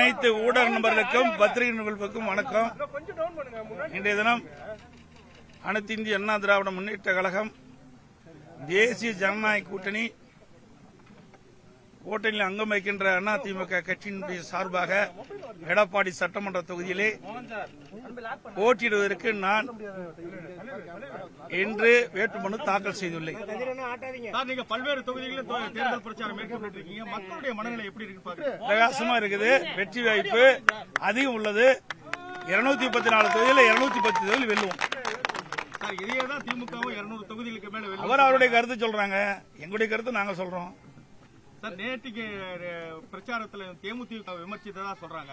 அனைத்து ஊடக நண்பர்களுக்கும் பத்திரிகை நண்பர்களுக்கும் வணக்கம். இன்றைய தினம் அனைத்து இந்திய அண்ணா திராவிட முன்னேற்ற கழகம் தேசிய ஜனநாயக கூட்டணியில் அங்கம் வைக்கின்ற அதிமுக கட்சியினுடைய சார்பாக எடப்பாடி சட்டமன்ற தொகுதியிலே போட்டியிடுவதற்கு நான் இன்று வேட்புமனு தாக்கல் செய்துள்ளேன். பல்வேறு தொகுதிகளில் தேர்தல் பிரச்சாரம் மேற்கொண்டிருக்கீங்க. மக்களுடைய மனநிலை எப்படி இருக்கு? பிரகாசமா இருக்குது. வெற்றி வாய்ப்பு அதிகம் உள்ளது. 214 தொகுதியில் 210 தொகுதியில் வெல்லுவோம். இதேதான் திமுகவும் 200 தொகுதிகளுக்கு மேல அவர் அவருடைய கருத்து சொல்றாங்க. எங்களுடைய கருத்து நாங்க சொல்றோம். சார், நேற்றுக்கு பிரச்சாரத்தில் தேமுதிக விமர்சித்ததா சொல்றாங்க.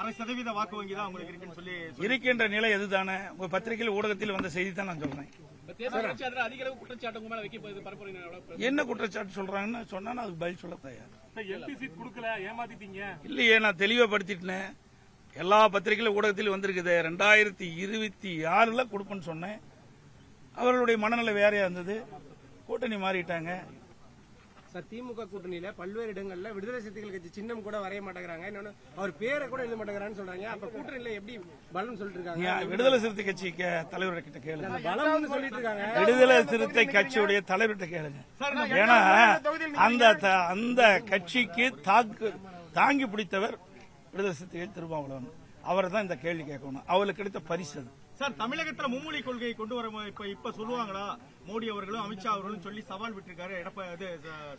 6% வாக்கு வங்கி தான் உங்களுக்கு இருக்குன்னு சொல்லி இருக்கின்ற நிலை எதுதானே? உங்க பத்திரிகையில் ஊடகத்தில் வந்த செய்தி தான் நான் சொல்றேன். என்ன குற்றச்சாட்டு சொல்றாங்கன்னு சொன்னா அதுக்கு பதில் சொல்ல தயார். இல்லையே, நான் தெளிவுபடுத்திட்டேன். எல்லா பத்திரிகையில ஊடகத்தில் வந்திருக்குது. 2026 கொடுப்பேன்னு சொன்னேன். அவர்களுடைய மனநிலை வேறையா இருந்தது. கூட்டணி மாறிட்டாங்க. திமுக கூட்டணியில பல்வேறு இடங்கள்ல விடுதலை சிறுத்தைகள் கட்சி சின்னம் கூட வரைய மாட்டேங்கிறாங்க. இன்னொன்னு அவர் பேரை கூட எழுத மாட்டேங்கிறான்னு சொல்றாங்க. அப்ப கூட்டணியில எப்படி பலம் சொல்லிட்டு இருக்காங்க? விடுதலை சிறுத்தை கட்சி தலைவர்கிட்ட கேளுங்க. பலம் சொல்லிட்டு இருக்காங்க. விடுதலை சிறுத்தை கட்சியுடைய தலைவர்கிட்ட கேளுங்க. ஏன்னா அந்த கட்சிக்கு தாங்கி பிடித்தவர் விடுதலை சிறுத்தை திருமாவளவன். அவர் தான் இந்த கேள்வி கேட்கணும். அவருக்கு கிடைத்த பரிசு அது. சார், தமிழகத்தில் மும்மொழி கொள்கையை கொண்டு வர இப்ப சொல்லுவாங்களா மோடி அவர்களும் அமித்ஷா அவர்களும் சொல்லி சவால் விட்டிருக்காரு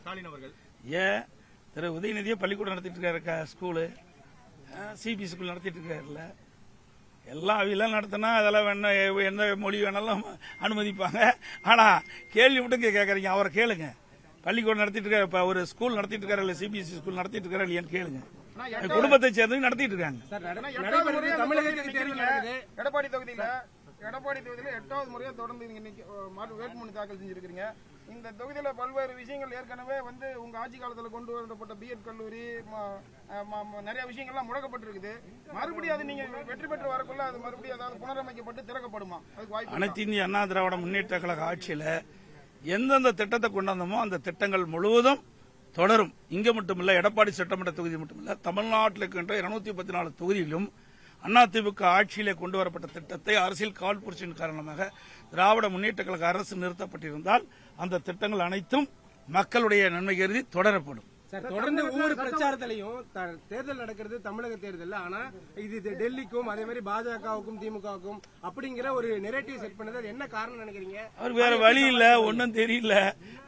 ஸ்டாலின் அவர்கள். ஏன் திரு உதயநிதியை பள்ளிக்கூடம் நடத்திட்டு இருக்காரு, ஸ்கூலு சிபி ஸ்கூல் நடத்திட்டு இருக்காருல்ல. எல்லாம் அவையெல்லாம் நடத்தினா அதெல்லாம் வேணா எந்த மொழி வேணாலும் அனுமதிப்பாங்க. ஆனா கேள்வி மட்டும் கேட்கறீங்க. அவரை கேளுங்க. பள்ளிக்கூடம் நடத்திட்டு இருக்காரு, இப்ப ஒரு ஸ்கூல் நடத்திட்டு இருக்காரு இல்ல சிபிஎஸ்இ ஸ்கூல் நடத்திட்டு இருக்காரு இல்லையான்னு கேளுங்க. குடும்பத்தை சேர்ந்து நடத்திட்டு இருக்காங்க. எடப்பாடி தொகுதியில 8வது முறையா தொடர்ந்து வேட்புமனு தாக்கல் செஞ்சிருக்கீங்க. இந்த தொகுதியில பல்வேறு விஷயங்கள் ஏற்கனவே உங்க ஆட்சி காலத்தில் கொண்டு வரப்பட்ட பிஎட் கல்லூரி நிறைய விஷயங்கள்லாம் முடக்கப்பட்டிருக்குது. மறுபடியும் அது நீங்க வெற்றி பெற்று வரக்குள்ள அது மறுபடியும் அதாவது புனரமைக்கப்பட்டு திறக்கப்படுமா? அதுக்கு வாய்ப்பு. அனைத்து இந்திய அண்ணா திராவிட முன்னேற்ற கழக ஆட்சியில எந்தெந்த திட்டத்தை கொண்டாந்தமோ அந்த திட்டங்கள் முழுவதும் தொடரும். இங்க மட்டுமில்ல, எடப்பாடி சட்டமன்ற தொகுதி மட்டுமில்ல, தமிழ்நாட்டில் இருக்கின்ற 214 தொகுதியிலும் அதிமுக ஆட்சியிலே கொண்டு வரப்பட்ட திட்டத்தை அரசியல் காழ்ப்புணர்ச்சியின் காரணமாக திராவிட முன்னேற்ற கழக அரசு நிறுத்தப்பட்டிருந்தால் அந்த திட்டங்கள் அனைத்தும் மக்களுடைய நன்மை கருதி தொடரப்படும். தொடர்ந்து ஒவ்வொரு பிரச்சாரத்திலையும் தேர்தல் நடக்கிறது தமிழக தேர்தல். ஆனா இது டெல்லிக்கும் அதே மாதிரி பாஜகவுக்கும் திமுகவுக்கும் அப்படிங்கிற ஒரு நெரேட்டிவ் செட் பண்ணது என்ன காரணம் நினைக்கிறீங்க? அவர் வேற வழி இல்ல, ஒன்னும் தெரியல.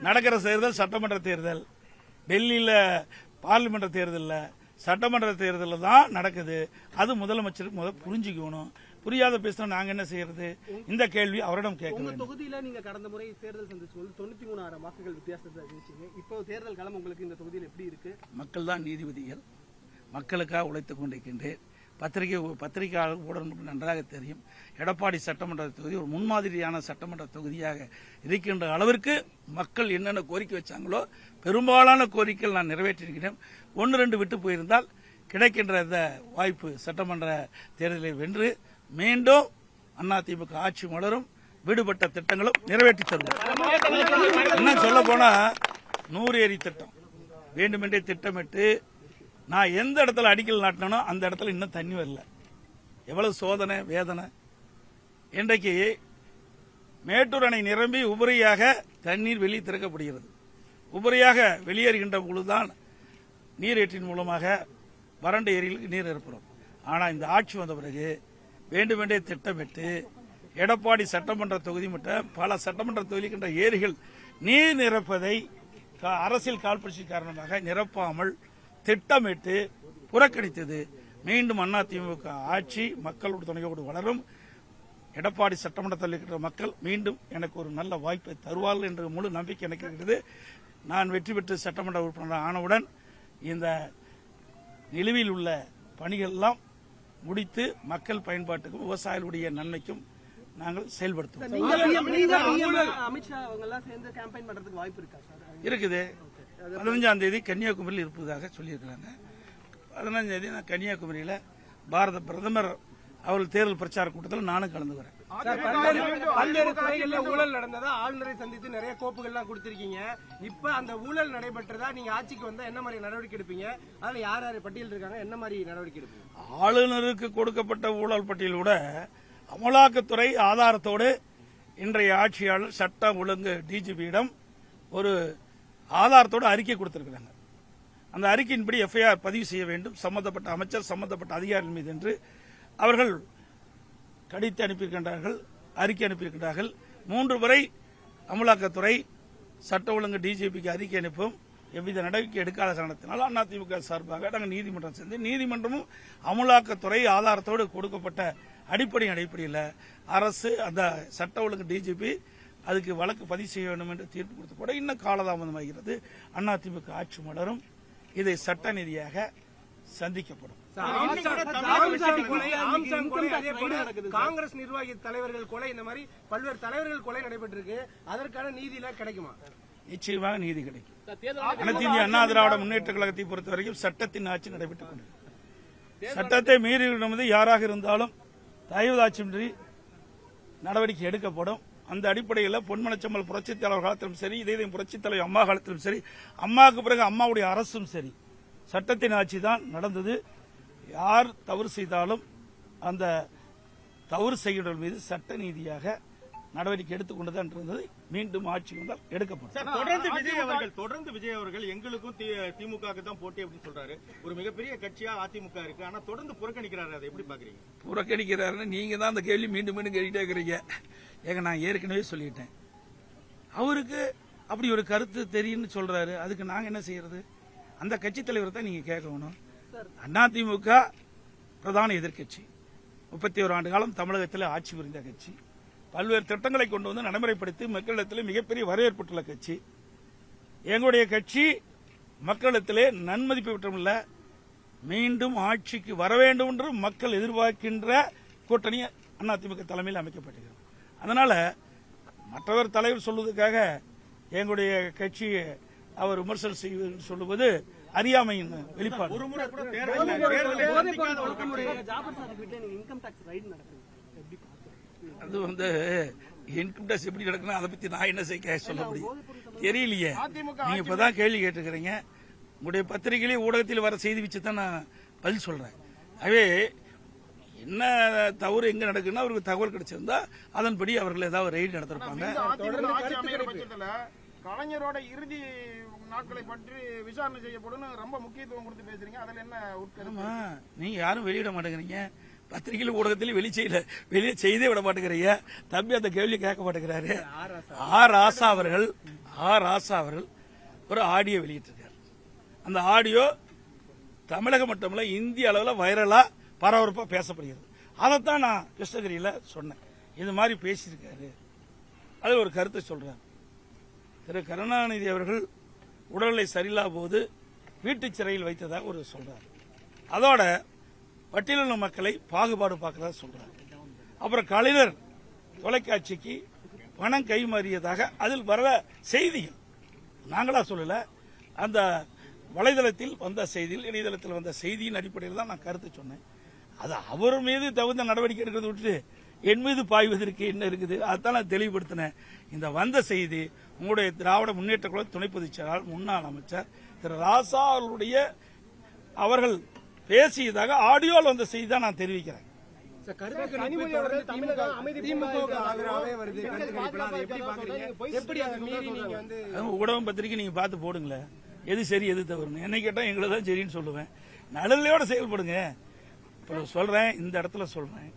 நடக்கிற தேர்தல் சட்டமன்ற தேர்தல். டெல்லியில பார்லிமெண்ட் தேர்தல் சட்டமன்ற தேர்தல் தான் நடக்குது. அது முதலமைச்சருக்கு புரிஞ்சுக்கணும். புரியாத பேசினா நாங்க என்ன செய்யறது? இந்த கேள்வி அவரிடம் கேட்கணும். தொகுதியில நீங்க கடந்த முறை தேர்தல் சந்திச்சு 93,000 வாக்குகள் வித்தியாசத்தை அறிவிச்சீங்க. இப்போ தேர்தல் களம் உங்களுக்கு இந்த தொகுதியில் எப்படி இருக்கு? மக்கள் தான் நீதிபதிகள். மக்களுக்காக உழைத்துக் கொண்டிருக்கின்றேன். பத்திரிகையாளர் ஊடகம் நன்றாக தெரியும். எடப்பாடி சட்டமன்ற தொகுதி ஒரு முன்மாதிரியான சட்டமன்ற தொகுதியாக இருக்கின்ற அளவிற்கு மக்கள் என்னென்ன கோரிக்கை வச்சாங்களோ பெரும்பாலான கோரிக்கைகள் நான் நிறைவேற்றியிருக்கிறேன். 1-2 விட்டு போயிருந்தால் கிடைக்கின்ற இந்த வாய்ப்பு சட்டமன்ற தேர்தலில் வென்று மீண்டும் அதிமுக ஆட்சி மலரும். விடுபட்ட திட்டங்களும் நிறைவேற்றி தருவோம். இன்னும் சொல்ல போனா 100 ஏரி திட்டம் வேண்டுமென்றே திட்டமிட்டு நான் எந்த இடத்துல அடிக்கல் நாட்டினோ அந்த இடத்துல இன்னும் தண்ணி வரல. எவ்வளவு சோதனை வேதனை. இன்றைக்கு மேட்டூர் அணை நிரம்பி உபரியாக தண்ணீர் வெளியே திறக்கப்படுகிறது. உபரியாக வெளியேறுகின்ற பொழுதுதான் நீரேற்றின் மூலமாக வறண்ட ஏரிகளுக்கு நீர் ஏற்படும். ஆனால் இந்த ஆட்சி வந்த பிறகு வேண்டுமென்றே திட்டமிட்டு எடப்பாடி சட்டமன்ற தொகுதி மற்றும் பல சட்டமன்ற தொகுதிக்கின்ற ஏரிகள் நீர் நிரப்பதை அரசியல் காழ்ப்புணர்ச்சி காரணமாக நிரப்பாமல் திட்டமிட்டு புறக்கணித்தது. மீண்டும் அதிமுக ஆட்சி மக்களோட துணையோடு வளரும். எடப்பாடி சட்டமன்றத்தில் இருக்கிற மக்கள் மீண்டும் எனக்கு ஒரு நல்ல வாய்ப்பை தருவார்கள் என்ற முழு நம்பிக்கை எனக்கு இருக்கிறது. நான் வெற்றி பெற்று சட்டமன்ற உறுப்பினர் ஆனவுடன் இந்த நிலுவையில் உள்ள பணிகள் எல்லாம் முடித்து மக்கள் பயன்பாட்டுக்கும் விவசாயிகளுடைய நன்மைக்கும் நாங்கள் செயல்படுத்துவோம். இருக்குது. 15ஆம் தேதி கன்னியாகுமரியில் இருப்பதாக சொல்லியிருக்கிறாங்க. 15ஆம் தேதி நான் கன்னியாகுமரியில் பாரத பிரதமர் அவர்கள் தேர்தல் பிரச்சார கூட்டத்தில் நானும் கலந்துக்கிறேன். பல்வேறு துறைகள்ல ஊழல் நடந்ததா ஆளுநரை சந்தித்து நிறைய கோப்புகள்லாம் கொடுத்திருக்கீங்க. இப்ப அந்த ஊழல் நடைபெற்றதா நீங்க ஆட்சிக்கு வந்தா என்ன மாதிரி நடவடிக்கை எடுப்பீங்க? அதுல யார் யார் பட்டியல் இருக்காங்க, என்ன மாதிரி நடவடிக்கை எடுப்பீங்க? ஆளுநருக்கு கொடுக்கப்பட்ட ஊழல் பட்டியல் கூட அமலாக்கத்துறை ஆதாரத்தோடு இன்றைய ஆட்சியாளர் சட்டம் ஒழுங்கு டிஜிபியிடம் ஒரு ஆதாரத்தோடு அறிக்கை கொடுத்திருக்கிறாங்க. அந்த அறிக்கையின்படி எஃப்ஐஆர் பதிவு செய்ய வேண்டும் சம்பந்தப்பட்ட அமைச்சர் சம்பந்தப்பட்ட அதிகாரிகள் மீது என்று அவர்கள் கடித்து அனுப்பியிருக்கின்றார்கள், அறிக்கை அனுப்பியிருக்கிறார்கள். 3 முறை அமலாக்கத்துறை சட்ட ஒழுங்கு டிஜிபிக்கு அறிக்கை அனுப்பும் எவ்வித நடவடிக்கை எடுக்காத காரணத்தினால் அதிமுக சார்பாக நாங்கள் நீதிமன்றம் சென்று நீதிமன்றமும் அமலாக்கத்துறை ஆதாரத்தோடு கொடுக்கப்பட்ட அடிப்படையில் அரசு அந்த சட்ட ஒழுங்கு டிஜிபி அதுக்கு வழக்கு பதிவு செய்ய வேண்டும் என்று தீர்ப்பு கொடுத்து கூட இன்னும் காலதாமதமாகிறது. அதிமுக ஆட்சி மலரும், இதை சட்ட ரீதியாக சந்திக்கப்படும். காங்கிரஸ் நிர்வாகி தலைவர்கள் கொலை, இந்த மாதிரி பல்வேறு தலைவர்கள் கொலை நடைபெற்றிருக்கு. அதற்கான நீதியில கிடைக்குமா? நிச்சயமாக நீதி கிடைக்கும். அனைத்து இந்திய அண்ணா திராவிட முன்னேற்ற கழகத்தை பொறுத்தவரைக்கும் சட்டத்தின் ஆட்சி நடைபெற்றுக் கொண்டிருக்கிறது. சட்டத்தை மீறி யாராக இருந்தாலும் தயவுதாட்சியின்றி நடவடிக்கை எடுக்கப்படும். அந்த அடிப்படையில் பொன்மனச்செம்மல் புரட்சித் தலைவர் காலத்திலும் சரி, இதே புரட்சித் தலைவர் அம்மா காலத்திலும் சரி, அம்மாவுக்கு பிறகு அம்மாவுடைய அரசும் சரி, சட்டத்தின் ஆட்சி தான் நடந்தது. யார் தவறு செய்தாலும் அந்த தவறு செய்கிறவர்கள் மீது சட்ட நீதியாக நடவடிக்கை எடுத்துக்கொண்டுதான் இருந்தது. மீண்டும் ஆட்சி வந்தால் எடுக்கப்படும். தொடர்ந்து விஜய் அவர்கள் எங்களுக்கும் திமுக தான் போட்டி அப்படின்னு சொல்றாரு. ஒரு மிகப்பெரிய கட்சியா அதிமுக இருக்கு, ஆனா தொடர்ந்து புறக்கணிக்கிறாரு. அதை எப்படி பாக்குறீங்க? புறக்கணிக்கிறாருன்னு நீங்க தான் அந்த கேள்வி மீண்டும் மீண்டும் கேட்டுட்டே இருக்கிறீங்க. ஏங்க, நான் ஏற்கனவே சொல்லிட்டேன், அவருக்கு அப்படி ஒரு கருத்து தெரியும்னு சொல்றாரு. அதுக்கு நாங்க என்ன செய்யறது? அந்த கட்சி தலைவர் தான் நீங்க கேட்கணும். அதிமுக பிரதான எதிர்கட்சி, 31 ஆண்டு காலம் தமிழகத்தில் ஆட்சி புரிந்த கட்சி, பல்வேறு திட்டங்களை கொண்டு வந்து நடைமுறைப்படுத்தி மக்களிடத்தில் மிகப்பெரிய வரவேற்புள்ள கட்சி. எங்களுடைய கட்சி மக்களிடத்திலே நன்மதிப்பு பெற்றமில்ல, மீண்டும் ஆட்சிக்கு வர வேண்டும் என்று மக்கள் எதிர்பார்க்கின்ற கூட்டணி அதிமுக தலைமையில் அமைக்கப்பட்டிருக்கிறது. அதனால மற்றவர் தலைவர் சொல்வதற்காக எங்களுடைய கட்சி அவர் விமர்சனம் செய்வது சொல்லுவது அறியாமையின் வெளிப்பாடு. அது இன்கம் டாக்ஸ் எப்படி நடக்கணும், அதை பத்தி நான் என்ன செய்ய சொல்ல முடியும் தெரியலையே. நீங்க இப்பதான் கேள்வி கேட்டுக்கிறீங்க. உங்களுடைய பத்திரிகையிலே ஊடகத்தில் வர செய்தி வச்சு தான் நான் பதில் சொல்றேன். ஆகவே என்ன தவறு எங்க நடக்குன்னா அவருக்கு தகவல் கிடைச்சிருந்தா அதன்படி அவர்கள் ஏதாவது ரெய்டு நடத்திருப்பாங்க. கலைஞரோட இறுதி நாட்களை பற்றி விசாரணை செய்யப்படும் ரொம்ப முக்கியத்துவம் கொடுத்து பேசுறீங்க. அதுல என்ன உட்கருத்து? நீங்க யாரும் வெளியிட மாட்டேங்கிறீங்க, பத்திரிகையில் ஊடகத்தில் வெளியே செய்தே விட மாட்டேங்கிறீங்க. தம்பி அந்த கேள்வி கேட்க மாட்டேங்கிறாரு. ஆர் ராசா அவர்கள் ஒரு ஆடியோ வெளியிட்டிருக்காரு. அந்த ஆடியோ தமிழகம் மட்டுமல்ல இந்திய அளவில் வைரலா பரபரப்பா பேசப்படுகிறது. அதைத்தான் நான் கிருஷ்ணகிரியில சொன்னேன். இது மாதிரி பேசியிருக்காரு, அது ஒரு கருத்தை சொல்றாரு. திரு கருணாநிதி அவர்கள் உடல்நிலை சரியில்லாத போது வீட்டு சிறையில் வைத்ததாக ஒரு சொல்றாரு. அதோட பட்டியலின மக்களை பாகுபாடு பார்க்கறதா சொல்றாரு. அப்புறம் கலைஞர் தொலைக்காட்சிக்கு பணம் கைமாறியதாக அதில் வர செய்திகள் நாங்களா சொல்லல, அந்த வலைதளத்தில் வந்த செய்தியில் இணையதளத்தில் வந்த செய்தியின் அடிப்படையில் தான் நான் கருத்து சொன்னேன். அது அவர் மீது தகுந்த நடவடிக்கை எடுக்கிறத விட்டு என் மீது பாய்வதற்கு என்ன இருக்குது, அதான் நான் தெளிவுபடுத்தினேன். இந்த வந்த செய்தி உங்களுடைய திராவிட முன்னேற்ற கழக துணை பொதுச் செயலாளர் முன்னாள் அமைச்சர் திரு ராசா அவர்கள் பேசியதாக ஆடியோவில் வந்த செய்தி தான் நான் தெரிவிக்கிறேன். ஊடகம் பத்திரிகை நீங்க பார்த்து போடுங்களேன், எது சரி எது தவறுன்னு. என்னை கேட்டா எங்களை தான் சரின்னு சொல்லுவேன். நடுநிலையோட செயல்படுங்க. சொல்றேன், இந்த இடத்துல சொல்றேன்,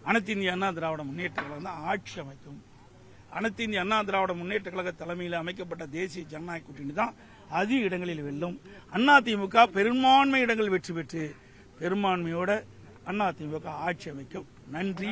அனைத்து இந்திய அண்ணா திராவிட முன்னேற்ற கழகம் தான் ஆட்சி அமைக்கும். அனைத்து இந்திய அண்ணா திராவிட முன்னேற்ற கழக தலைமையில் அமைக்கப்பட்ட தேசிய ஜனநாயக கூட்டணி தான் அதிக இடங்களில் வெல்லும். அதிமுக பெரும்பான்மை இடங்கள் வெற்றி பெற்று பெரும்பான்மையோட அதிமுக ஆட்சி அமைக்கும். நன்றி.